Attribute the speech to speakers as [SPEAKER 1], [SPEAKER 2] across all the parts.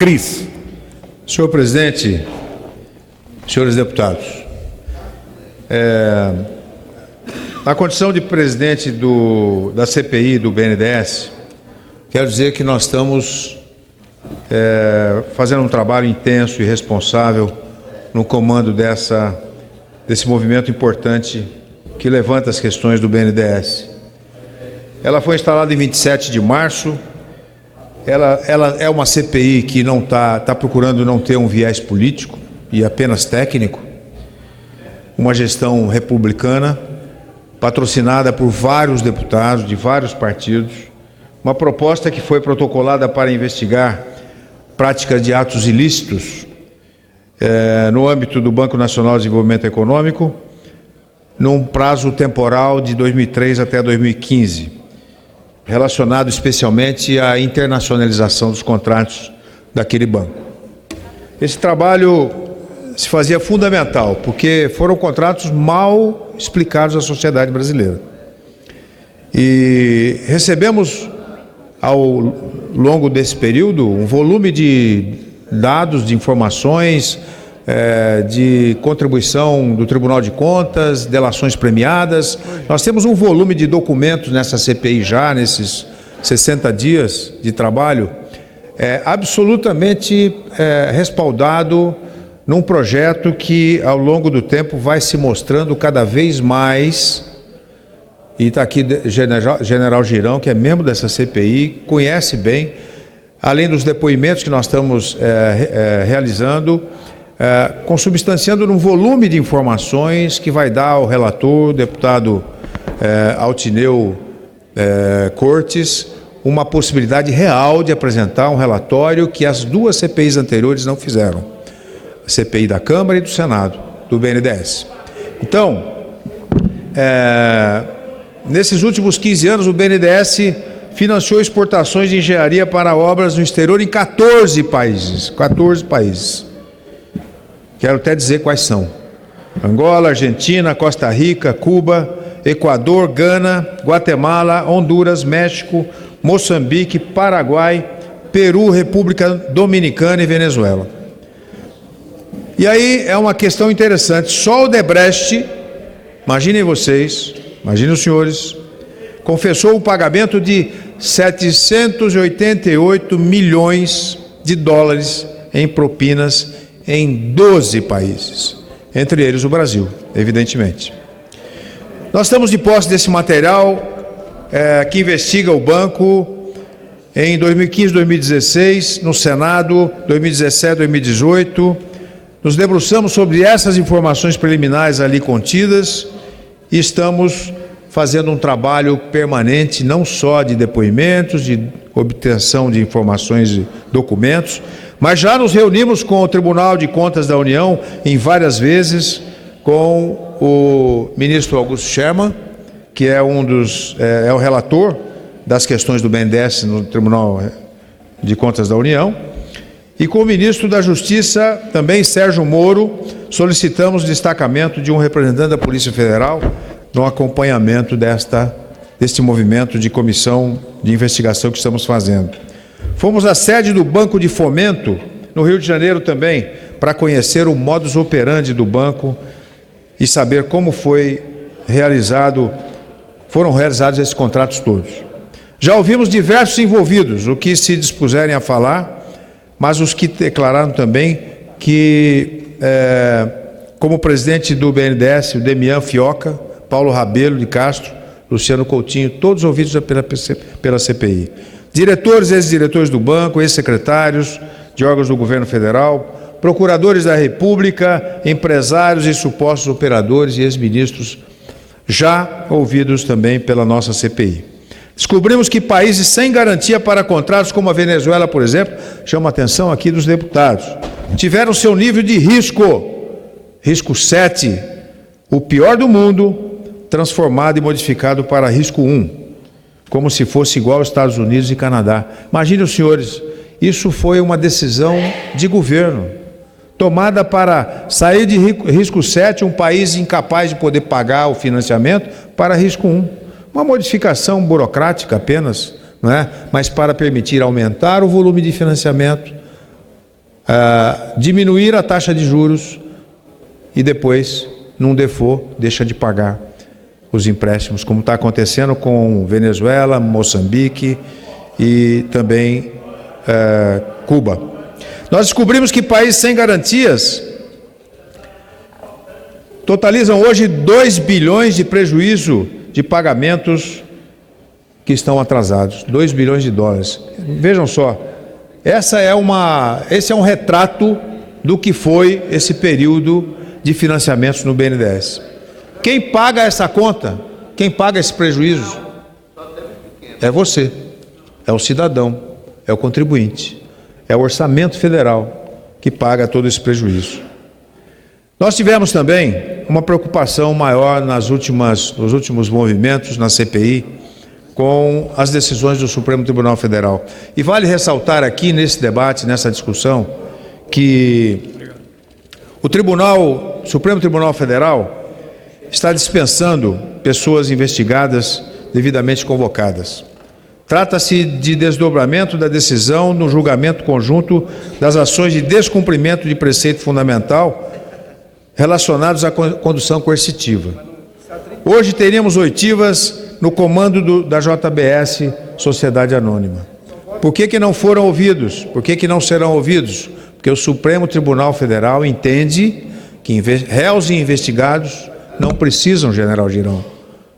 [SPEAKER 1] Cris.
[SPEAKER 2] Senhor presidente, senhores deputados, na condição de presidente da CPI do BNDES, quero dizer que nós estamos fazendo um trabalho intenso e responsável no comando desse movimento importante que levanta as questões do BNDES. Ela foi instalada em 27 de março. Ela é uma CPI que não está procurando não ter um viés político e apenas técnico, uma gestão republicana, patrocinada por vários deputados de vários partidos, uma proposta que foi protocolada para investigar práticas de atos ilícitos no âmbito do Banco Nacional de Desenvolvimento Econômico, num prazo temporal de 2003 até 2015. Relacionado especialmente à internacionalização dos contratos daquele banco. Esse trabalho se fazia fundamental, porque foram contratos mal explicados à sociedade brasileira. E recebemos, ao longo desse período, um volume de dados, de informações, de contribuição do Tribunal de Contas, delações premiadas. Nós temos um volume de documentos nessa CPI já, nesses 60 dias de trabalho, absolutamente respaldado num projeto que, ao longo do tempo, vai se mostrando cada vez mais, e está aqui General Girão, que é membro dessa CPI, conhece bem, além dos depoimentos que nós estamos realizando, consubstanciando num volume de informações que vai dar ao relator, deputado Altineu Cortes, uma possibilidade real de apresentar um relatório que as duas CPIs anteriores não fizeram. A CPI da Câmara e do Senado, do BNDES. Então, nesses últimos 15 anos, o BNDES financiou exportações de engenharia para obras no exterior em 14 países. 14 países. Quero até dizer quais são: Angola, Argentina, Costa Rica, Cuba, Equador, Gana, Guatemala, Honduras, México, Moçambique, Paraguai, Peru, República Dominicana e Venezuela. E aí é uma questão interessante. Só o Odebrecht, imaginem vocês, imaginem os senhores, confessou o pagamento de 788 milhões de dólares em propinas em 12 países, entre eles o Brasil, evidentemente. Nós estamos de posse desse material que investiga o banco em 2015, 2016, no Senado, 2017, 2018. Nos debruçamos sobre essas informações preliminares ali contidas e estamos fazendo um trabalho permanente, não só de depoimentos, de obtenção de informações e documentos, mas já nos reunimos com o Tribunal de Contas da União em várias vezes, com o ministro Augusto Scherman, que é o relator das questões do BNDES no Tribunal de Contas da União, e com o ministro da Justiça, também Sérgio Moro. Solicitamos o destacamento de um representante da Polícia Federal no acompanhamento deste movimento de comissão de investigação que estamos fazendo. Fomos à sede do Banco de Fomento, no Rio de Janeiro também, para conhecer o modus operandi do banco e saber como foram realizados esses contratos todos. Já ouvimos diversos envolvidos, o que se dispuserem a falar, mas os que declararam também que, como presidente do BNDES, o Demian Fioca, Paulo Rabelo de Castro, Luciano Coutinho, todos ouvidos pela CPI. Diretores e ex-diretores do banco, ex-secretários de órgãos do governo federal, procuradores da República, empresários e supostos operadores e ex-ministros, já ouvidos também pela nossa CPI. Descobrimos que países sem garantia para contratos, como a Venezuela, por exemplo, chama a atenção aqui dos deputados, tiveram seu nível de risco 7, o pior do mundo, transformado e modificado para risco 1, como se fosse igual aos Estados Unidos e Canadá. Imaginem os senhores, isso foi uma decisão de governo, tomada para sair de risco 7, um país incapaz de poder pagar o financiamento, para risco 1. Uma modificação burocrática apenas, não é? Mas para permitir aumentar o volume de financiamento, diminuir a taxa de juros e depois, num default, deixa de pagar os empréstimos, como está acontecendo com Venezuela, Moçambique e também Cuba. Nós descobrimos que países sem garantias totalizam hoje 2 bilhões de prejuízo de pagamentos que estão atrasados, 2 bilhões de dólares. Vejam só, esse é um retrato do que foi esse período de financiamentos no BNDES. Quem paga essa conta, quem paga esse prejuízo, é você, é o cidadão, é o contribuinte, é o orçamento federal que paga todo esse prejuízo. Nós tivemos também uma preocupação maior nos últimos movimentos na CPI com as decisões do Supremo Tribunal Federal. E vale ressaltar aqui nesse debate, nessa discussão, que o Supremo Tribunal Federal está dispensando pessoas investigadas devidamente convocadas. Trata-se de desdobramento da decisão no julgamento conjunto das ações de descumprimento de preceito fundamental relacionados à condução coercitiva. Hoje teríamos oitivas no comando da JBS, Sociedade Anônima. Por que não foram ouvidos? Por que não serão ouvidos? Porque o Supremo Tribunal Federal entende que réus e investigados não precisam, General Girão,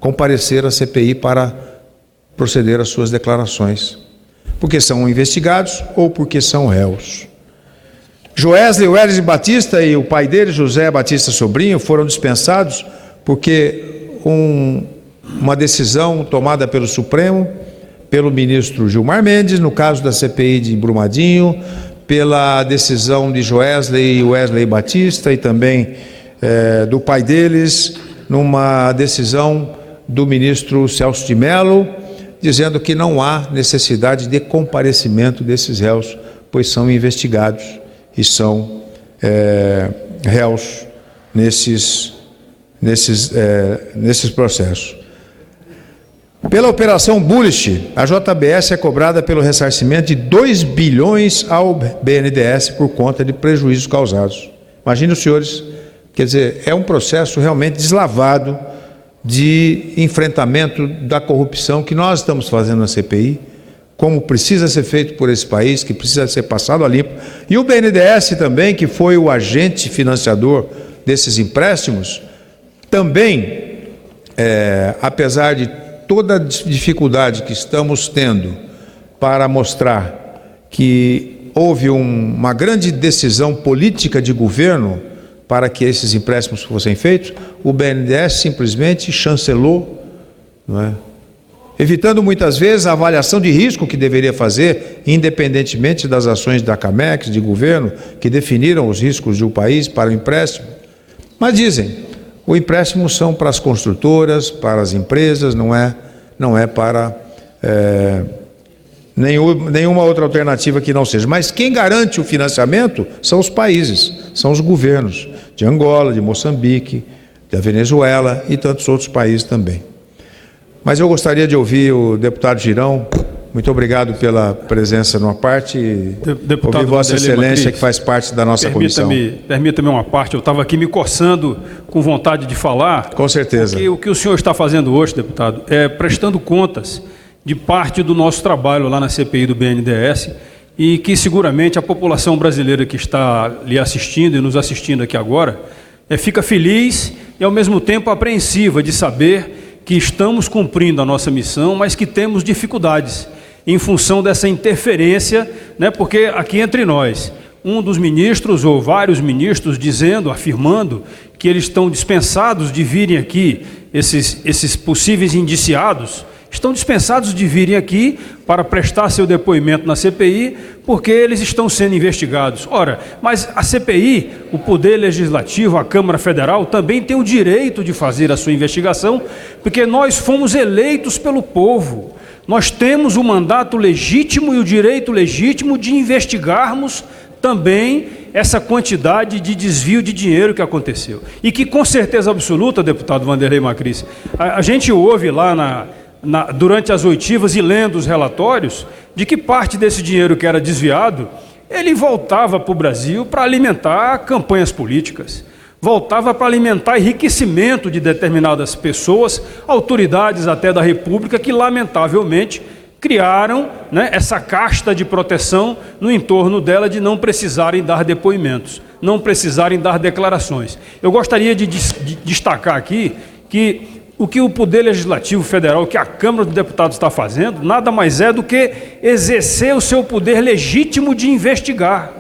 [SPEAKER 2] comparecer à CPI para proceder às suas declarações, porque são investigados ou porque são réus. Joesley Welles Batista e o pai dele, José Batista Sobrinho, foram dispensados porque uma decisão tomada pelo Supremo, pelo ministro Gilmar Mendes, no caso da CPI de Brumadinho, pela decisão de Joesley e Wesley Batista e também do pai deles, numa decisão do ministro Celso de Mello, dizendo que não há necessidade de comparecimento desses réus, pois são investigados e são réus nesses processos. Pela operação Bullish, a JBS é cobrada pelo ressarcimento de 2 bilhões ao BNDES por conta de prejuízos causados. Imaginem os senhores, quer dizer, é um processo realmente deslavado de enfrentamento da corrupção que nós estamos fazendo na CPI, como precisa ser feito por esse país, que precisa ser passado a limpo. E o BNDES também, que foi o agente financiador desses empréstimos, também, apesar de toda a dificuldade que estamos tendo para mostrar que houve uma grande decisão política de governo para que esses empréstimos fossem feitos, o BNDES simplesmente chancelou, não é? Evitando muitas vezes a avaliação de risco que deveria fazer, independentemente das ações da Camex, de governo, que definiram os riscos de um país para o empréstimo. Mas dizem, o empréstimo são para as construtoras, para as empresas, não é para nenhuma outra alternativa que não seja. Mas quem garante o financiamento são os países, são os governos de Angola, de Moçambique, da Venezuela e tantos outros países também. Mas eu gostaria de ouvir o deputado Girão. Muito obrigado pela presença numa parte. Deputado ouvir Vossa Excelência, que faz parte da nossa comissão.
[SPEAKER 1] Permita-me uma parte. Eu estava aqui me coçando com vontade de falar.
[SPEAKER 2] Com certeza.
[SPEAKER 1] Porque o que o senhor está fazendo hoje, deputado, é prestando contas de parte do nosso trabalho lá na CPI do BNDES e que seguramente a população brasileira que está lhe assistindo e nos assistindo aqui agora fica feliz e ao mesmo tempo apreensiva de saber que estamos cumprindo a nossa missão, mas que temos dificuldades em função dessa interferência, né? Porque aqui entre nós, um dos ministros ou vários ministros afirmando que eles estão dispensados de virem aqui, esses possíveis indiciados, estão dispensados de virem aqui para prestar seu depoimento na CPI, porque eles estão sendo investigados. Ora, mas a CPI, o Poder Legislativo, a Câmara Federal, também tem o direito de fazer a sua investigação, porque nós fomos eleitos pelo povo. Nós temos o mandato legítimo e o direito legítimo de investigarmos também essa quantidade de desvio de dinheiro que aconteceu. E que, com certeza absoluta, deputado Vanderlei Macris, a gente ouve lá durante as oitivas e lendo os relatórios de que parte desse dinheiro que era desviado ele voltava para o Brasil para alimentar campanhas políticas, voltava para alimentar enriquecimento de determinadas pessoas, autoridades até da República, que lamentavelmente criaram, né, essa casta de proteção no entorno dela de não precisarem dar depoimentos, não precisarem dar declarações. Eu gostaria de destacar aqui que o que o Poder Legislativo Federal, que a Câmara dos Deputados está fazendo, nada mais é do que exercer o seu poder legítimo de investigar.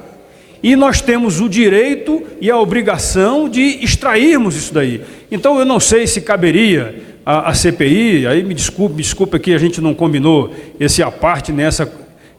[SPEAKER 1] E nós temos o direito e a obrigação de extrairmos isso daí. Então eu não sei se caberia a CPI, aí me desculpa que a gente não combinou esse à parte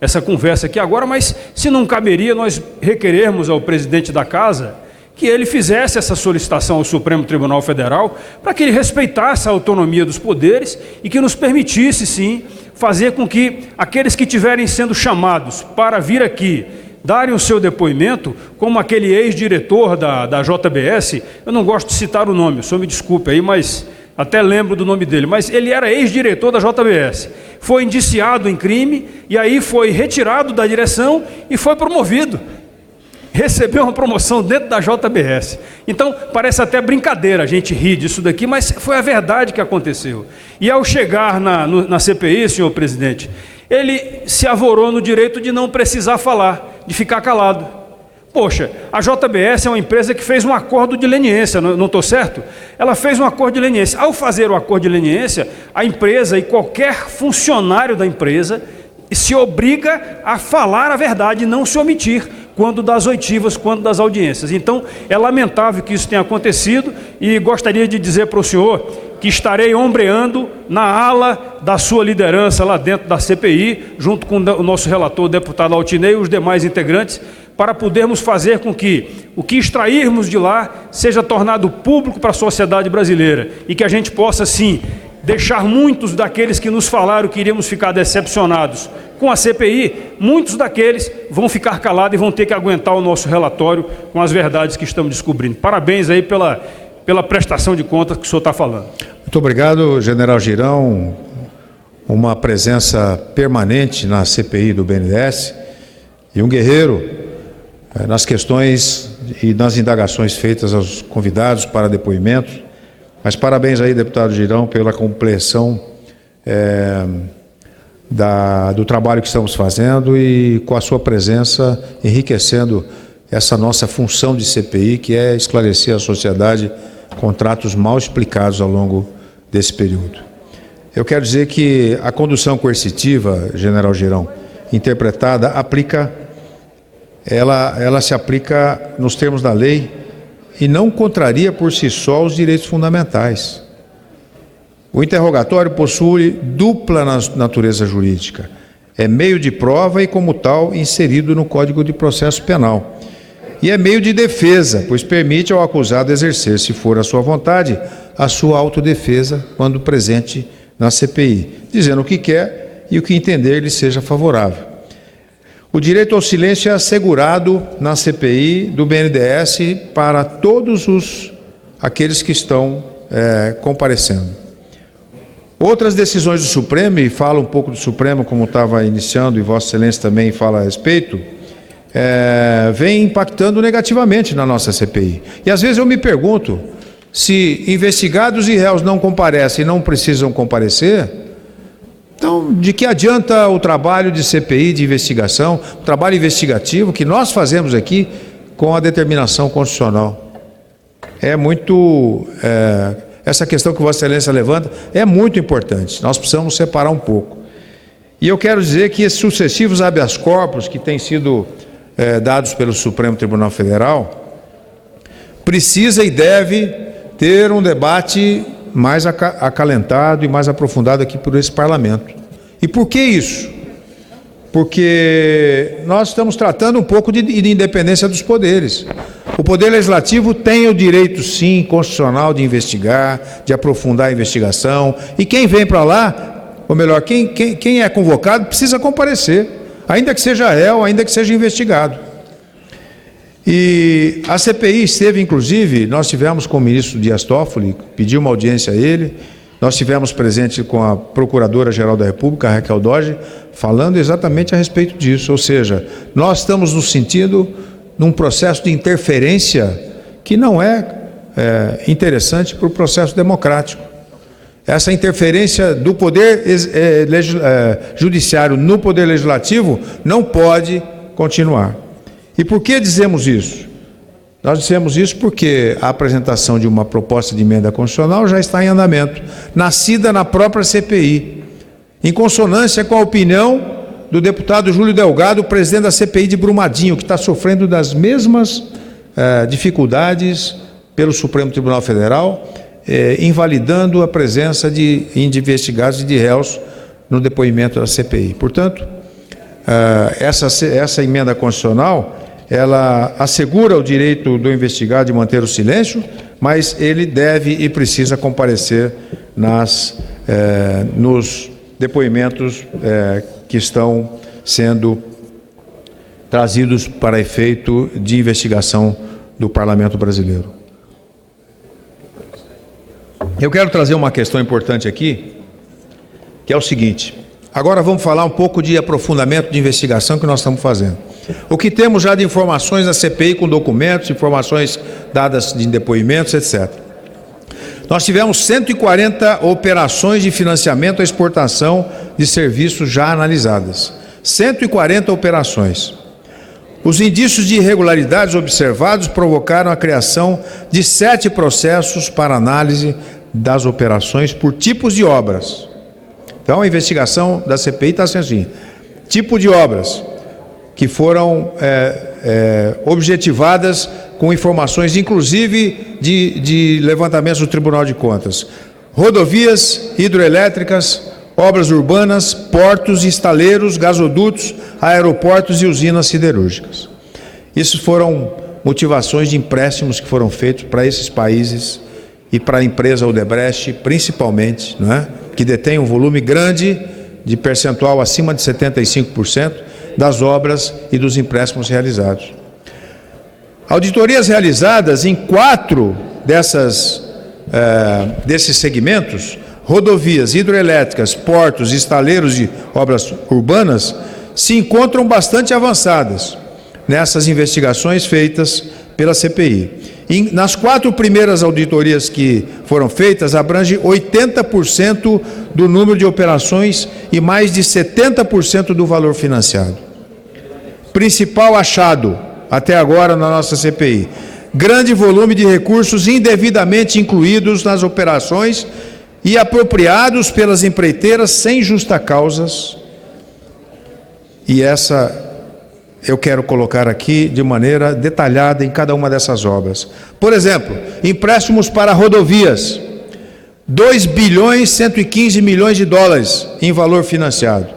[SPEAKER 1] essa conversa aqui agora, mas se não caberia nós requerermos ao presidente da Casa que ele fizesse essa solicitação ao Supremo Tribunal Federal para que ele respeitasse a autonomia dos poderes e que nos permitisse, sim, fazer com que aqueles que estiverem sendo chamados para vir aqui darem o seu depoimento, como aquele ex-diretor da JBS, eu não gosto de citar o nome, o senhor me desculpe aí, mas até lembro do nome dele, mas ele era ex-diretor da JBS, foi indiciado em crime e aí foi retirado da direção e foi promovido. Recebeu uma promoção dentro da JBS. Então, parece até brincadeira a gente rir disso daqui, mas foi a verdade que aconteceu. E ao chegar na CPI, senhor presidente, ele se avorou no direito de não precisar falar, de ficar calado. Poxa, a JBS é uma empresa que fez um acordo de leniência, não estou certo? Ela fez um acordo de leniência. Ao fazer o acordo de leniência, a empresa e qualquer funcionário da empresa se obriga a falar a verdade e não se omitir quando das oitivas, quando das audiências. Então, é lamentável que isso tenha acontecido e gostaria de dizer para o senhor que estarei ombreando na ala da sua liderança lá dentro da CPI, junto com o nosso relator, o deputado Altinei, e os demais integrantes, para podermos fazer com que o que extrairmos de lá seja tornado público para a sociedade brasileira e que a gente possa, sim, deixar muitos daqueles que nos falaram que iríamos ficar decepcionados com a CPI, muitos daqueles vão ficar calados e vão ter que aguentar o nosso relatório com as verdades que estamos descobrindo. Parabéns aí pela prestação de contas que o senhor está falando.
[SPEAKER 2] Muito obrigado, general Girão, uma presença permanente na CPI do BNDES e um guerreiro nas questões e nas indagações feitas aos convidados para depoimentos. Mas parabéns aí, deputado Girão, pela compreensão do trabalho que estamos fazendo e com a sua presença enriquecendo essa nossa função de CPI, que é esclarecer a sociedade contratos mal explicados ao longo desse período. Eu quero dizer que a condução coercitiva, general Girão, interpretada, ela se aplica nos termos da lei e não contraria por si só os direitos fundamentais. O interrogatório possui dupla natureza jurídica. É meio de prova e, como tal, inserido no Código de Processo Penal. E é meio de defesa, pois permite ao acusado exercer, se for a sua vontade, a sua autodefesa quando presente na CPI, dizendo o que quer e o que entender lhe seja favorável. O direito ao silêncio é assegurado na CPI do BNDES para todos aqueles que estão comparecendo. Outras decisões do Supremo, e fala um pouco do Supremo, como estava iniciando, e Vossa Excelência também fala a respeito, vem impactando negativamente na nossa CPI. E às vezes eu me pergunto, se investigados e réus não comparecem e não precisam comparecer, então de que adianta o trabalho de CPI, de investigação, o trabalho investigativo que nós fazemos aqui com a determinação constitucional? Essa questão que Vossa Excelência levanta é muito importante, nós precisamos separar um pouco. E eu quero dizer que esses sucessivos habeas corpus que têm sido dados pelo Supremo Tribunal Federal, precisa e deve ter um debate mais acalentado e mais aprofundado aqui por esse Parlamento. E por que isso? Porque nós estamos tratando um pouco de independência dos poderes. O Poder Legislativo tem o direito, sim, constitucional de investigar, de aprofundar a investigação, e quem vem para lá, ou melhor, quem é convocado precisa comparecer, ainda que seja réu, ainda que seja investigado. E a CPI esteve, inclusive, nós tivemos com o ministro Dias Toffoli, pediu uma audiência a ele, Nós tivemos presente com a Procuradora-Geral da República, a Raquel Dodge, falando exatamente a respeito disso. Ou seja, nós estamos nos sentindo num processo de interferência que não é interessante para o processo democrático. Essa interferência do poder judiciário no poder legislativo não pode continuar. E por que dizemos isso? Nós dissemos isso porque a apresentação de uma proposta de emenda constitucional já está em andamento, nascida na própria CPI, em consonância com a opinião do deputado Júlio Delgado, presidente da CPI de Brumadinho, que está sofrendo das mesmas dificuldades pelo Supremo Tribunal Federal, invalidando a presença de investigados e de réus no depoimento da CPI. Portanto, essa emenda constitucional, ela assegura o direito do investigado de manter o silêncio, mas ele deve e precisa comparecer nos depoimentos que estão sendo trazidos para efeito de investigação do Parlamento brasileiro. Eu quero trazer uma questão importante aqui, que é o seguinte: agora vamos falar um pouco de aprofundamento de investigação que nós estamos fazendo. O que temos já de informações na CPI com documentos, informações dadas de depoimentos, etc. Nós tivemos 140 operações de financiamento à exportação de serviços já analisadas. 140 operações. Os indícios de irregularidades observados provocaram a criação de 7 processos para análise das operações por tipos de obras. Então, a investigação da CPI está sendo assim: tipo de obras que foram objetivadas com informações, inclusive, de levantamentos do Tribunal de Contas. Rodovias, hidroelétricas, obras urbanas, portos, estaleiros, gasodutos, aeroportos e usinas siderúrgicas. Isso foram motivações de empréstimos que foram feitos para esses países e para a empresa Odebrecht, principalmente, não é? Que detém um volume grande de percentual acima de 75% das obras e dos empréstimos realizados. Auditorias realizadas em 4 desses segmentos: rodovias, hidroelétricas, portos, estaleiros e obras urbanas, se encontram bastante avançadas nessas investigações feitas pela CPI. Nas 4 primeiras auditorias que foram feitas, abrange 80% do número de operações e mais de 70% do valor financiado. Principal achado até agora na nossa CPI: grande volume de recursos indevidamente incluídos nas operações e apropriados pelas empreiteiras sem justa causas. E essa eu quero colocar aqui de maneira detalhada em cada uma dessas obras. Por exemplo, empréstimos para rodovias: 2 bilhões 115 milhões de dólares em valor financiado.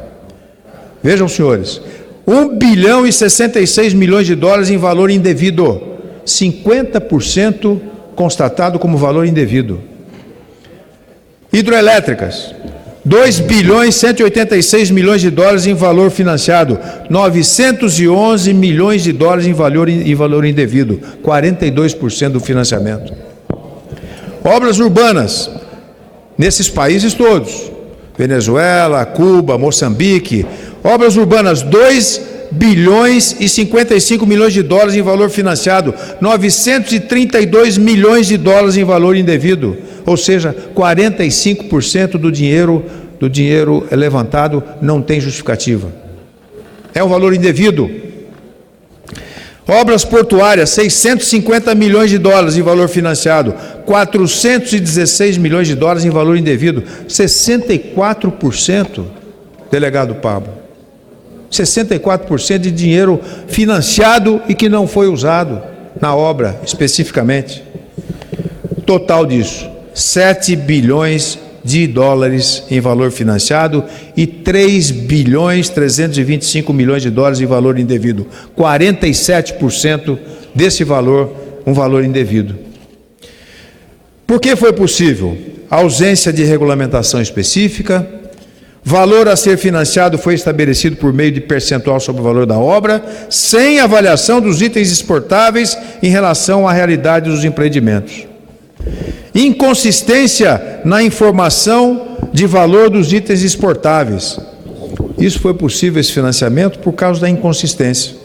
[SPEAKER 2] Vejam, senhores, 1 bilhão e 66 milhões de dólares em valor indevido, 50% constatado como valor indevido. Hidroelétricas: 2 bilhões 186 milhões de dólares em valor financiado, 911 milhões de dólares em valor indevido, 42% do financiamento. Obras urbanas, nesses países todos: Venezuela, Cuba, Moçambique. Obras urbanas: 2 bilhões e 55 milhões de dólares em valor financiado, 932 milhões de dólares em valor indevido, ou seja, 45% do dinheiro levantado não tem justificativa. É um valor indevido. Obras portuárias: 650 milhões de dólares em valor financiado, 416 milhões de dólares em valor indevido, 64%, delegado Pablo. 64% de dinheiro financiado e que não foi usado na obra especificamente. Total disso: 7 bilhões de dólares em valor financiado e 3 bilhões 325 milhões de dólares em valor indevido. 47% desse valor, um valor indevido. Por que foi possível? Ausência de regulamentação específica. Valor a ser financiado foi estabelecido por meio de percentual sobre o valor da obra, sem avaliação dos itens exportáveis em relação à realidade dos empreendimentos. inconsistência na informação de valor dos itens exportáveis. Isso foi possível, esse financiamento, por causa da inconsistência.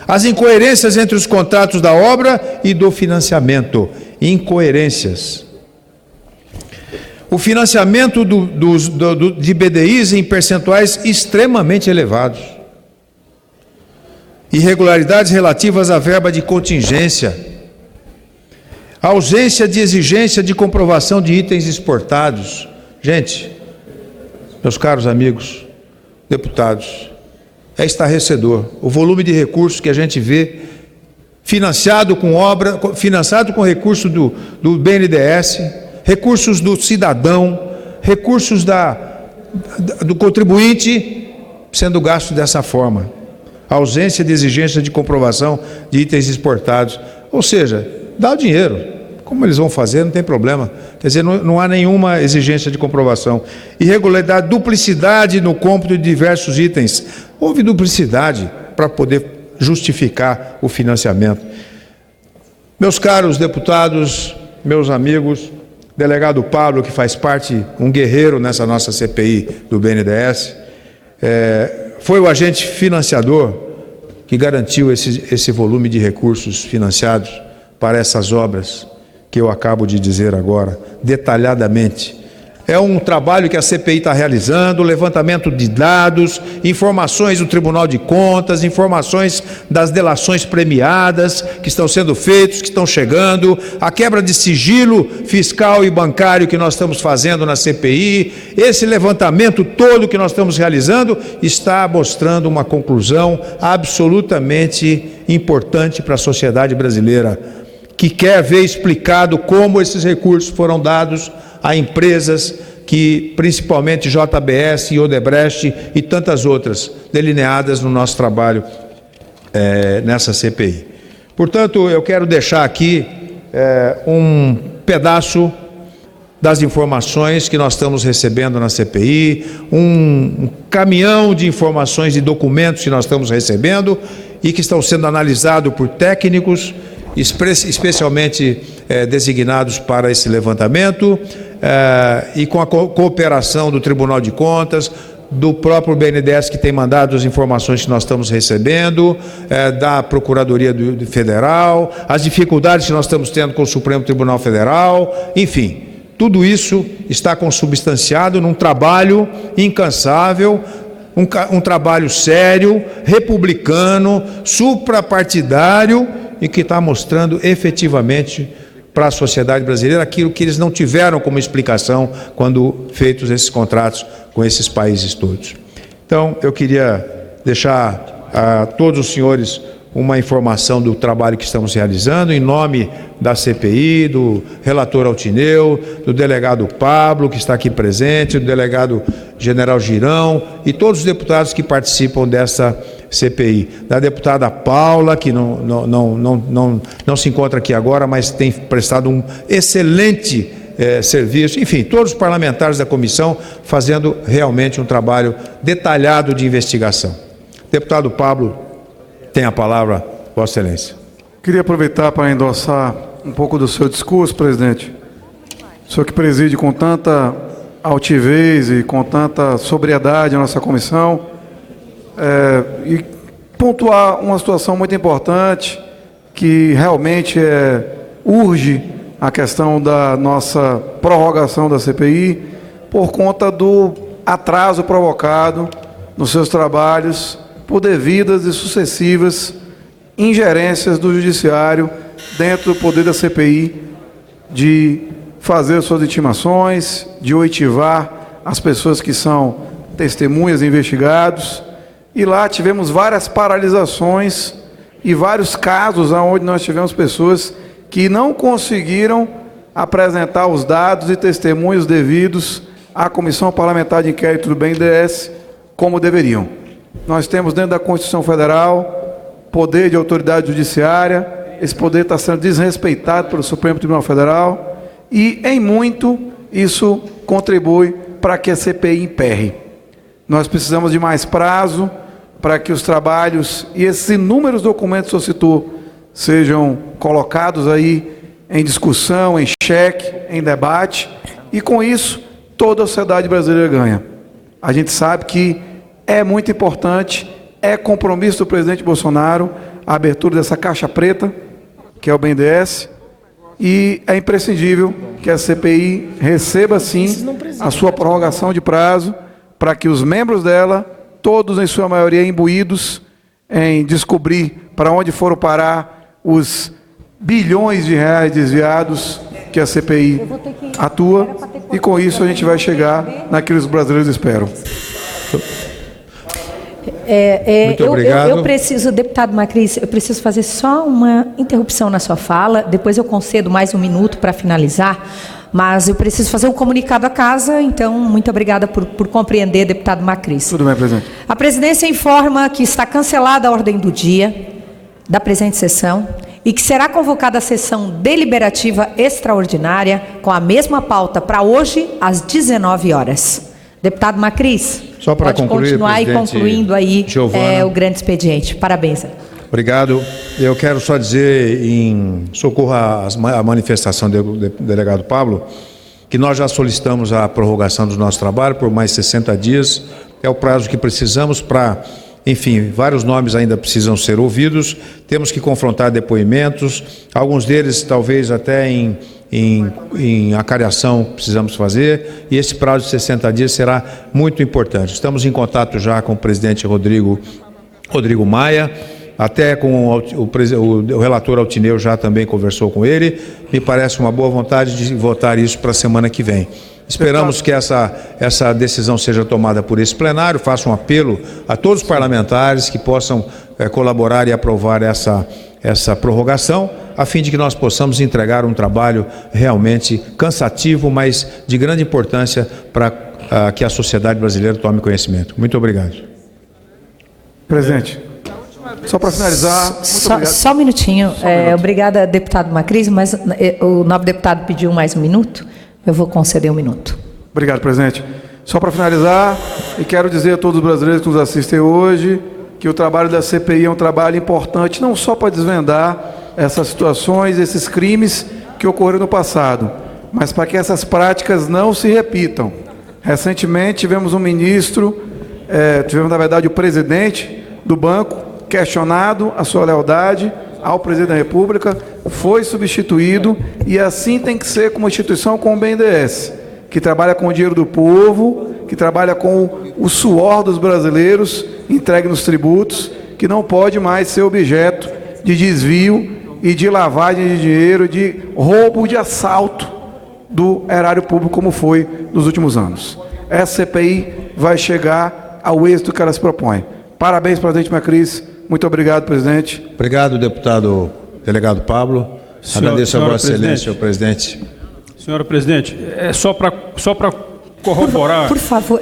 [SPEAKER 2] As incoerências entre os contratos da obra e do financiamento. Incoerências. O financiamento de BDIs em percentuais extremamente elevados. Irregularidades relativas à verba de contingência. Ausência de exigência de comprovação de itens exportados. Gente, meus caros amigos, deputados, é estarrecedor o volume de recursos que a gente vê financiado com recursos do BNDES, recursos do cidadão, recursos do contribuinte sendo gasto dessa forma. A ausência de exigência de comprovação de itens exportados. Ou seja, dá o dinheiro. Como eles vão fazer, não tem problema. Quer dizer, não há nenhuma exigência de comprovação. Irregularidade, duplicidade no cômputo de diversos itens. Houve duplicidade para poder justificar o financiamento. Meus caros deputados, meus amigos, delegado Pablo, que faz parte, um guerreiro nessa nossa CPI do BNDES, foi o agente financiador que garantiu esse volume de recursos financiados para essas obras que eu acabo de dizer agora, detalhadamente. É um trabalho que a CPI está realizando, levantamento de dados, informações do Tribunal de Contas, informações das delações premiadas que estão sendo feitas, que estão chegando, a quebra de sigilo fiscal e bancário que nós estamos fazendo na CPI. Esse levantamento todo que nós estamos realizando está mostrando uma conclusão absolutamente importante para a sociedade brasileira, que quer ver explicado como esses recursos foram dados a empresas que, principalmente JBS e Odebrecht e tantas outras, delineadas no nosso trabalho nessa CPI. Portanto, eu quero deixar aqui um pedaço das informações que nós estamos recebendo na CPI, um caminhão de informações e documentos que nós estamos recebendo e que estão sendo analisados por técnicos, especialmente designados para esse levantamento, e com a cooperação do Tribunal de Contas, do próprio BNDES, que tem mandado as informações que nós estamos recebendo, da Procuradoria Federal, as dificuldades que nós estamos tendo com o Supremo Tribunal Federal, enfim, tudo isso está consubstanciado num trabalho incansável, um trabalho sério, republicano, suprapartidário, e que está mostrando efetivamente para a sociedade brasileira aquilo que eles não tiveram como explicação quando feitos esses contratos com esses países todos. Então, eu queria deixar a todos os senhores uma informação do trabalho que estamos realizando, em nome da CPI, do relator Altineu, do delegado Pablo, que está aqui presente, do delegado General Girão e todos os deputados que participam dessa CPI. Da deputada Paula, que não se encontra aqui agora, mas tem prestado um excelente serviço. Enfim, todos os parlamentares da comissão fazendo realmente um trabalho detalhado de investigação. Deputado Pablo, tem a palavra, Vossa Excelência.
[SPEAKER 3] Queria aproveitar para endossar um pouco do seu discurso, presidente. O senhor que preside com tanta altivez e com tanta sobriedade a nossa comissão, e pontuar uma situação muito importante que realmente urge a questão da nossa prorrogação da CPI por conta do atraso provocado nos seus trabalhos por devidas e sucessivas ingerências do Judiciário dentro do poder da CPI de fazer suas intimações, de oitivar as pessoas que são testemunhas e investigados. E lá tivemos várias paralisações e vários casos onde nós tivemos pessoas que não conseguiram apresentar os dados e testemunhos devidos à Comissão Parlamentar de Inquérito do BNDES como deveriam. Nós temos dentro da Constituição Federal poder de autoridade judiciária, esse poder está sendo desrespeitado pelo Supremo Tribunal Federal e, em muito, isso contribui para que a CPI emperre. Nós precisamos de mais prazo para que os trabalhos e esses inúmeros documentos que o senhor citou sejam colocados aí em discussão, em cheque, em debate, e com isso toda a sociedade brasileira ganha. A gente sabe que é muito importante, é compromisso do presidente Bolsonaro a abertura dessa caixa preta, que é o BNDES, e é imprescindível que a CPI receba, sim, a sua prorrogação de prazo, para que os membros dela, todos em sua maioria imbuídos em descobrir para onde foram parar os bilhões de reais desviados que a CPI atua, e com isso a gente vai chegar naquilo que os brasileiros esperam.
[SPEAKER 2] Muito obrigado.
[SPEAKER 4] Eu preciso, deputado Macris, eu preciso fazer só uma interrupção na sua fala, depois eu concedo mais um minuto para finalizar, mas eu preciso fazer um comunicado à casa, então muito obrigada por compreender, deputado Macris.
[SPEAKER 3] Tudo bem, presidente.
[SPEAKER 4] A presidência informa que está cancelada a ordem do dia da presente sessão e que será convocada a sessão deliberativa extraordinária com a mesma pauta para hoje, às 19 horas. Deputado Macris,
[SPEAKER 2] só para
[SPEAKER 4] pode
[SPEAKER 2] concluir,
[SPEAKER 4] continuar e concluindo aí o grande expediente. Parabéns.
[SPEAKER 2] Obrigado. Eu quero só dizer, em socorro à manifestação do delegado Pablo, que nós já solicitamos a prorrogação do nosso trabalho por mais 60 dias. É o prazo que precisamos para, enfim, vários nomes ainda precisam ser ouvidos. Temos que confrontar depoimentos, alguns deles talvez até em acariação precisamos fazer, e esse prazo de 60 dias será muito importante. Estamos em contato já com o presidente Rodrigo Maia, até com o relator Altineu já também conversou com ele. Me parece uma boa vontade de votar isso para a semana que vem. Esperamos que essa decisão seja tomada por esse plenário. Faço um apelo a todos os parlamentares que possam colaborar e aprovar essa prorrogação, a fim de que nós possamos entregar um trabalho realmente cansativo, mas de grande importância para que a sociedade brasileira tome conhecimento. Muito obrigado.
[SPEAKER 3] Presidente, só para finalizar...
[SPEAKER 4] Só um minutinho. Obrigada, deputado Macris, mas o novo deputado pediu mais um minuto. Eu vou conceder um minuto.
[SPEAKER 3] Obrigado, presidente. Só para finalizar, e quero dizer a todos os brasileiros que nos assistem hoje que o trabalho da CPI é um trabalho importante, não só para desvendar essas situações, esses crimes que ocorreram no passado, mas para que essas práticas não se repitam. Recentemente tivemos um ministro, na verdade o presidente do banco, questionado a sua lealdade ao presidente da República, foi substituído, e assim tem que ser com uma instituição como o BNDES, que trabalha com o dinheiro do povo, que trabalha com o suor dos brasileiros entregue nos tributos, que não pode mais ser objeto de desvio e de lavagem de dinheiro, de roubo, de assalto do erário público, como foi nos últimos anos. Essa CPI vai chegar ao êxito que ela se propõe. Parabéns, presidente Macris. Muito obrigado, presidente.
[SPEAKER 2] Obrigado, deputado delegado Pablo. Agradeço a Vossa Excelência, o presidente.
[SPEAKER 1] Senhora presidente, só para corroborar,
[SPEAKER 4] por favor,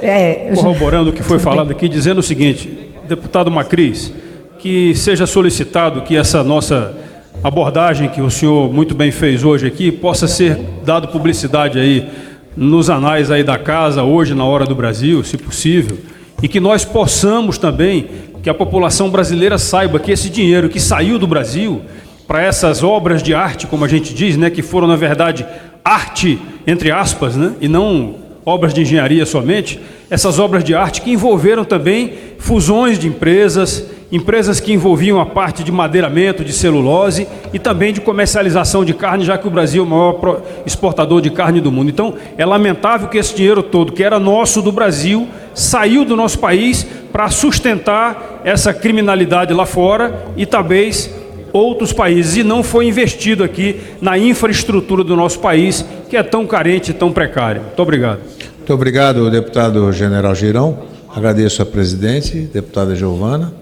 [SPEAKER 1] corroborando o que foi falado aqui, dizendo o seguinte, deputado Macris, que seja solicitado que essa nossa abordagem que o senhor muito bem fez hoje aqui possa ser dado publicidade aí nos anais aí da casa, hoje na Hora do Brasil, se possível, e que nós possamos também, que a população brasileira saiba que esse dinheiro que saiu do Brasil para essas obras de arte, como a gente diz, né, que foram, na verdade, arte, entre aspas, né, e não obras de engenharia somente, essas obras de arte que envolveram também fusões de empresas que envolviam a parte de madeiramento, de celulose e também de comercialização de carne, já que o Brasil é o maior exportador de carne do mundo. Então, é lamentável que esse dinheiro todo, que era nosso do Brasil, saiu do nosso país para sustentar essa criminalidade lá fora e talvez outros países, e não foi investido aqui na infraestrutura do nosso país, que é tão carente e tão precária. Muito obrigado.
[SPEAKER 2] Muito obrigado, deputado General Girão. Agradeço a presidente, deputada Giovana,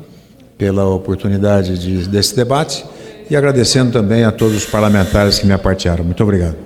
[SPEAKER 2] pela oportunidade desse debate, e agradecendo também a todos os parlamentares que me apartearam. Muito obrigado.